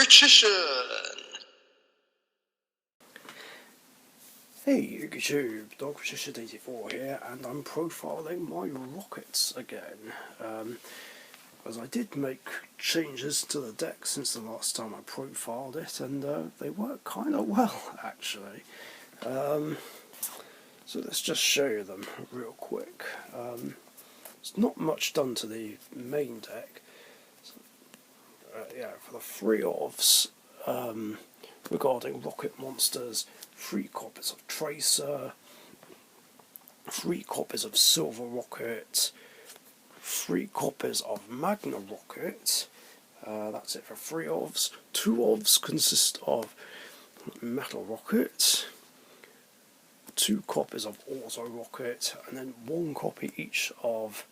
Richician! Hey YouTube, Richician84 here, and I'm profiling my rockets again. As I did make changes to the deck since the last time I profiled it, and they work kind of well, actually. So let's just show you them real quick. There's not much done to the main deck. Yeah, for the free offs, regarding rocket monsters, 3 copies of Tracer, 3 copies of Silver Rocket, 3 copies of Magna Rocket. That's it for 3 OVs. 2 OVs consist of Metal Rocket, 2 copies of Auto Rocket, and then 1 copy each of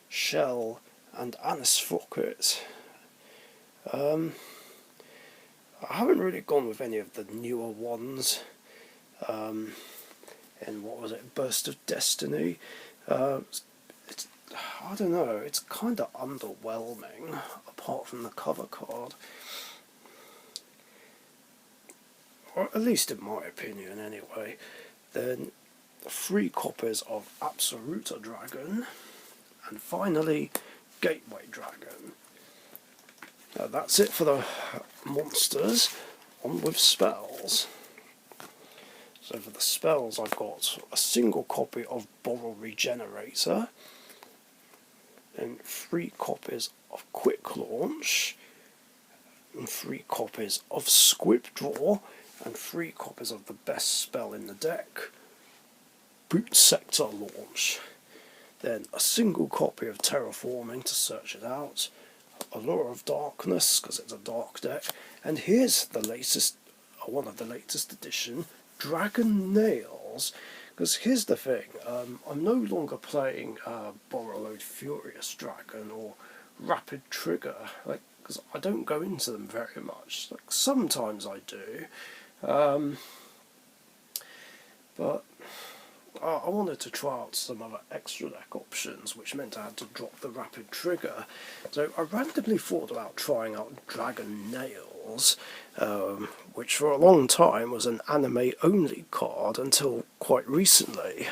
Shell and Anis Rocket. I haven't really gone with any of the newer ones. And what was it, Burst of Destiny? I don't know, it's kind of underwhelming, apart from the cover card. Or at least in my opinion, anyway. Then 3 copies of Absoluta Dragon, and finally Gateway Dragon. That's it for the monsters. On with spells. So for the spells, I've got a single copy of Borrow Regenerator, and 3 copies of Quick Launch, and 3 copies of Squib Draw, and 3 copies of the best spell in the deck, Boot Sector Launch. Then a single copy of Terraforming to search it out, Allure of Darkness, because it's a dark deck, and here's the latest, one of the latest edition, Dragon Nails. Because here's the thing, I'm no longer playing Borrowload Furious Dragon or Rapid Trigger, because I don't go into them very much. Sometimes I do, but I wanted to try out some other extra deck options, which meant I had to drop the Rapid Trigger. So I randomly thought about trying out Dragon Nails, which for a long time was an anime-only card until quite recently.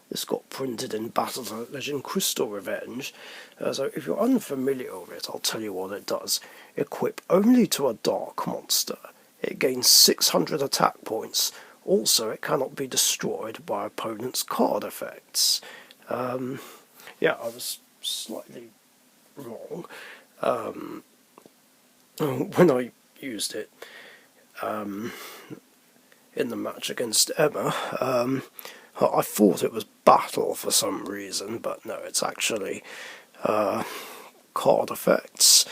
This got printed in Battles of Legend Crystal Revenge. So if you're unfamiliar with it, I'll tell you what it does. Equip only to a dark monster. It gains 600 attack points. Also, it cannot be destroyed by opponent's card effects. Yeah, I was slightly wrong when I used it in the match against Emma. I thought it was Battle for some reason, but no, it's actually card effects.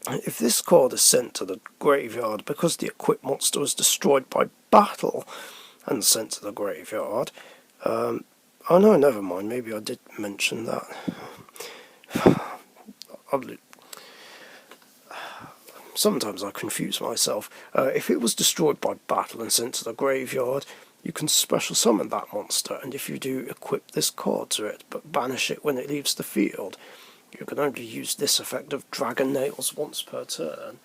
If this card is sent to the graveyard because the equipped monster was destroyed by battle and sent to the graveyard, oh no, never mind, maybe I did mention that. Sometimes I confuse myself. If it was destroyed by battle and sent to the graveyard, you can special summon that monster, and if you do, equip this card to it, but banish it when it leaves the field. You can only use this effect of Dragon Nails once per turn.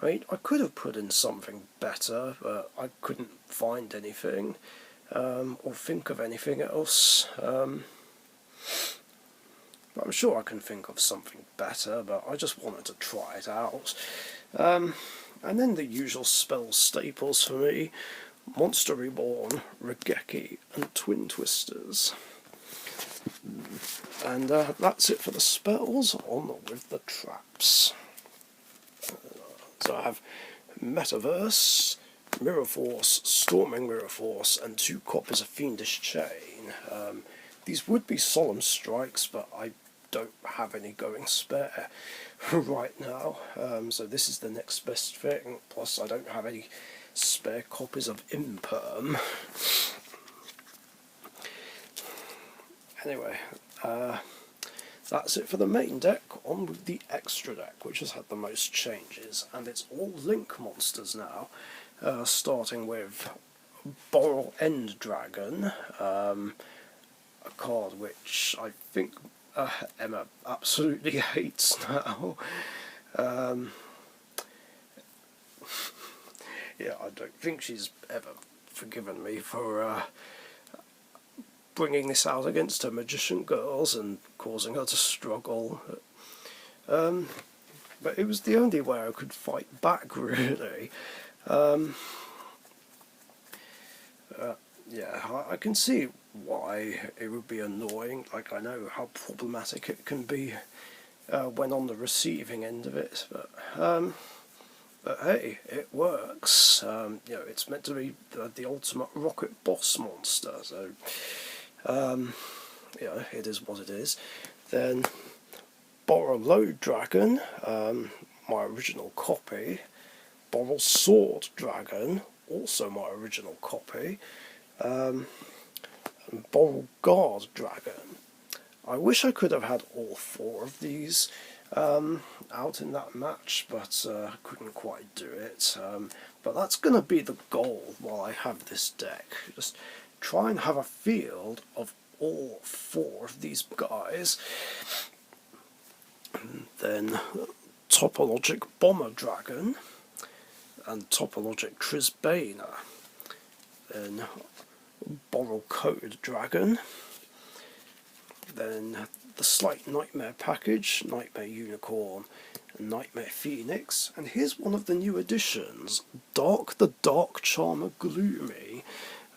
I mean, I could have put in something better, but I couldn't find anything, or think of anything else. But I'm sure I can think of something better, but I just wanted to try it out. And then the usual spell staples for me: Monster Reborn, Rokket, and Twin Twisters. And that's it for the spells. On with the traps. So I have Metaverse, Mirror Force, Storming Mirror Force, and 2 copies of Fiendish Chain. These would be Solemn Strikes, but I don't have any going spare right now. So this is the next best thing. Plus I don't have any spare copies of Imperm. Anyway, that's it for the main deck. On with the extra deck, which has had the most changes, and it's all Link monsters now, starting with Borrow End Dragon, a card which I think Emma absolutely hates now. Yeah, I don't think she's ever forgiven me for bringing this out against her magician girls and causing her to struggle. But it was the only way I could fight back, really. Yeah, I can see why it would be annoying. Like, I know how problematic it can be when on the receiving end of it, but hey, it works. It's meant to be the ultimate Rokket boss monster, so it is what it is. Then Borrowload Dragon, my original copy. Borrow Sword Dragon, also my original copy. And Borrow Guard Dragon. I wish I could have had all 4 of these out in that match, but couldn't quite do it. But that's going to be the goal while I have this deck. Just try and have a field of all 4 of these guys. And then Topologic Bomber Dragon and Topologic Trisbane. Then Borrow Code Dragon. Then the Slight Nightmare package, Nightmare Unicorn and Nightmare Phoenix. And here's one of the new additions, Dark the Dark Charmer Gloomy.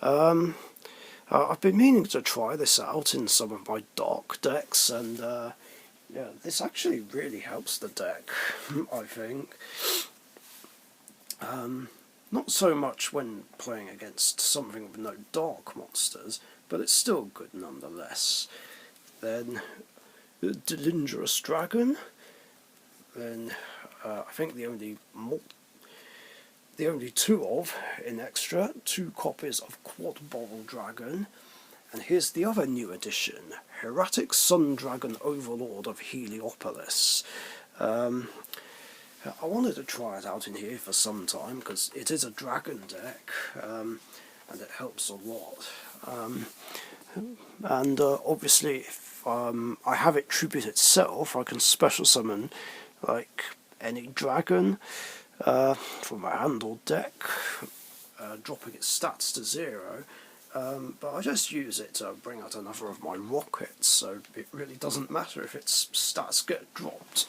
I've been meaning to try this out in some of my dark decks, and this actually really helps the deck, I think. Not so much when playing against something with no dark monsters, but it's still good nonetheless. Then Delindrous Dragon. Then I think the only 2 in extra, 2 copies of Quad Borrow Dragon. And here's the other new addition, Hieratic Sun Dragon Overlord of Heliopolis. I wanted to try it out in here for some time, because it is a dragon deck, and it helps a lot. And obviously, if I have it tribute itself, I can special summon like any dragon from my handled deck, dropping its stats to 0. But I just use it to bring out another of my Rockets, so it really doesn't matter if its stats get dropped.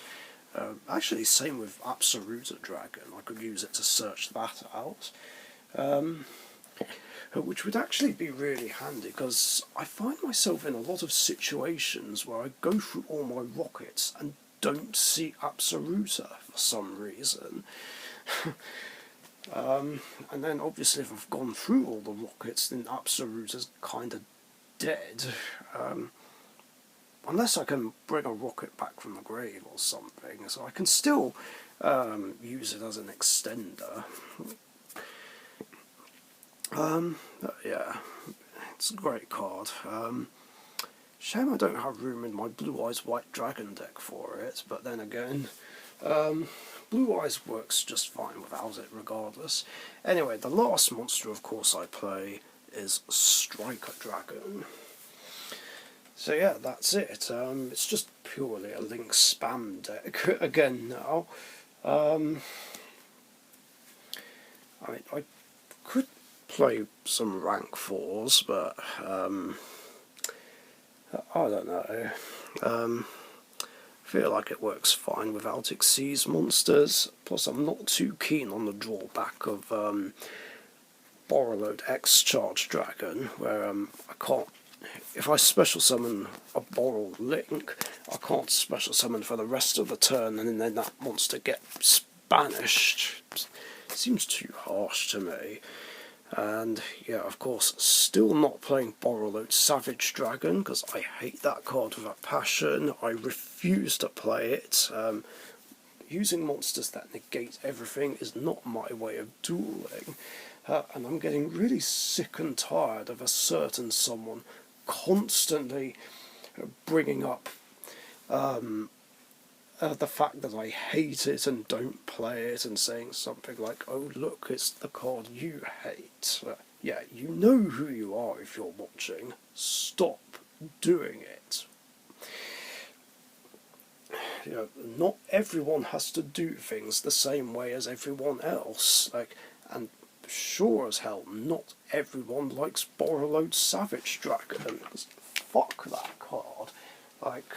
Actually, same with Absoluta Dragon. I could use it to search that out. Which would actually be really handy, because I find myself in a lot of situations where I go through all my Rockets and don't see Absoluta for some reason. And then obviously if I've gone through all the Rockets, then Absoluta's kind of dead. Unless I can bring a Rokket back from the grave or something, so I can still use it as an extender. Yeah, it's a great card. Shame I don't have room in my Blue Eyes White Dragon deck for it, but then again, Blue Eyes works just fine without it regardless. Anyway, the last monster of course I play is Striker Dragon. So yeah, that's it. It's just purely a Link spam deck again now. I mean, I could play some rank 4s, but I don't know. I feel like it works fine without Xyz monsters. Plus, I'm not too keen on the drawback of Borrowload X Charge Dragon, where I can't. If I special summon a Borrow Link, I can't special summon for the rest of the turn, and then that monster gets banished. Seems too harsh to me. And yeah, of course, still not playing Borrowload Savage Dragon, because I hate that card with a passion. I refuse to play it. Using monsters that negate everything is not my way of dueling. And I'm getting really sick and tired of a certain someone constantly bringing up the fact that I hate it and don't play it, and saying something like, "Oh look, it's the card you hate." Yeah, you know who you are if you're watching. Stop doing it. You know, not everyone has to do things the same way as everyone else. And sure as hell not everyone likes Borreload Savage Dragons. Fuck that card. Like,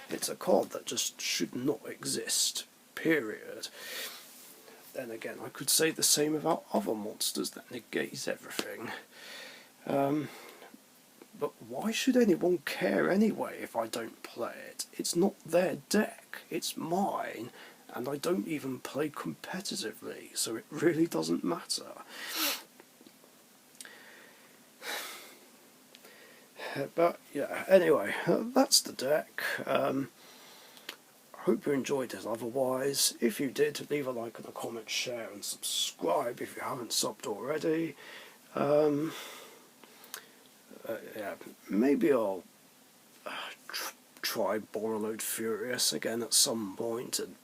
it's a card that just should not exist, period. Then again, I could say the same about other monsters that negate everything. But why should anyone care anyway if I don't play it? It's not their deck, it's mine, and I don't even play competitively, so it really doesn't matter. But yeah, anyway, that's the deck. Hope you enjoyed it otherwise. If you did, leave a like and a comment, share and subscribe if you haven't subbed already. Yeah, maybe I'll try Borreload Furious again at some point, and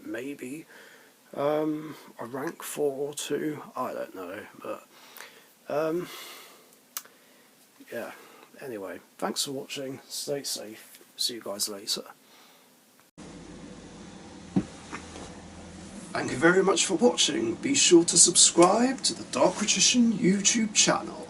maybe a rank 4 or 2, I don't know, but yeah, anyway, thanks for watching, stay safe, see you guys later. Thank you very much for watching. Be sure to subscribe to the Richician YouTube channel.